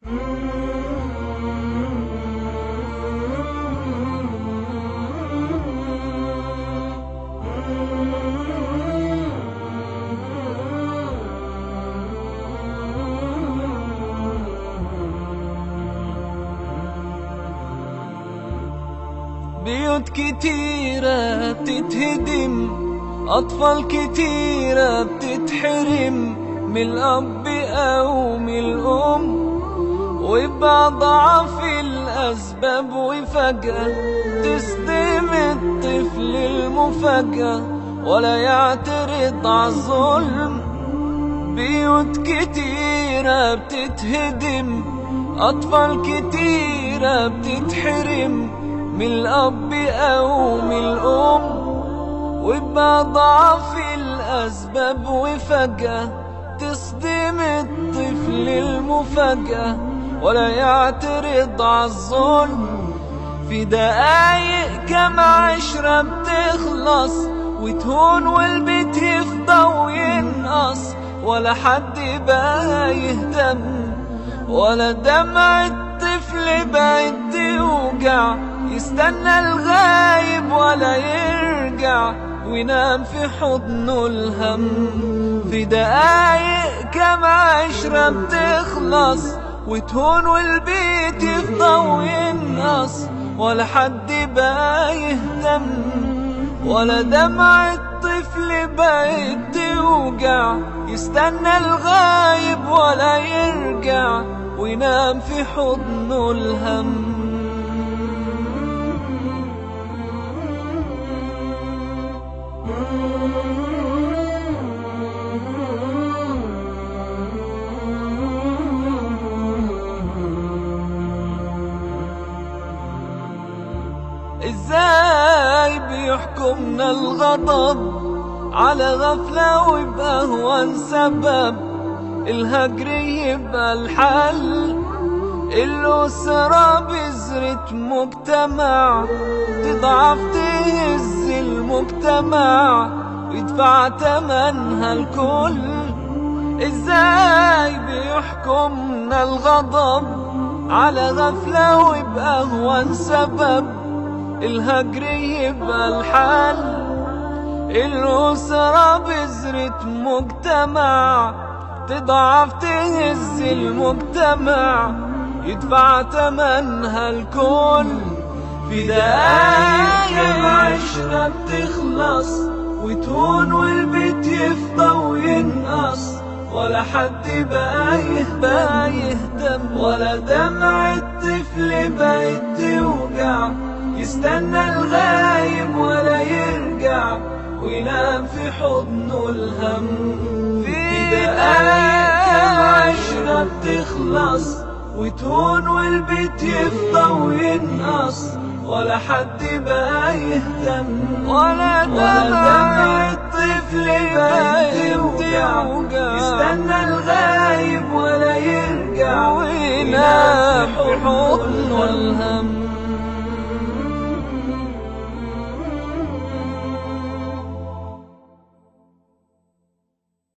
بيوت كتيرة بتتهدم، أطفال كتيرة بتتحرم من الأب أو من الأم، ويبقى ضعف الأسباب وفجأة تصدم الطفل المفاجأة ولا يعترض عالظلم. بيوت كتيرة بتتهدم، أطفال كتيرة بتتحرم من الأب أو من الأم، ويبقى ضعف الأسباب وفجأة تصدم الطفل المفاجأة ولا يعترض عالظلم. في دقايق كم عشرة بتخلص وتهون والبيت يفضى وينقص، ولا حد بقى يهتم، ولا دمع الطفل بقت توجع، يستنى الغايب ولا يرجع وينام في حضنه الهم. في دقايق كم عشرة بتخلص وتهون والبيت يفضى وينقص، ولا حد بقى يهتم، ولا دمع الطفل بقت توجع، يستنى الغايب ولا يرجع وينام في حضنه الهم. ازاي بيحكمنا الغضب على غفلة ويبقى هو سبب الهجر يبقى الحل؟ الأسرة بذرة مجتمع تضعف تهز المجتمع ويدفع تمنها الكل. ازاي بيحكمنا الغضب على غفلة ويبقى هو سبب الهجر يبقى الحل؟ الأسرة بذرة مجتمع تضعف تهز المجتمع يدفع تمنها الكل. في دقايق عشرة بتخلص وتهون والبيت يفضى وينقص، ولا حد بقى يهتم، ولا دمع الطفل بقت توجع، يستنى الغايب ولا يرجع وينام في حضنه الهم. في دقايق عشرة بتخلص وتهون والبيت يفضى وينقص، ولا حد بقى يهتم، ولا دمع الطفل بقت توجع، يستنى الغايب ولا يرجع وينام في حضنه الهم.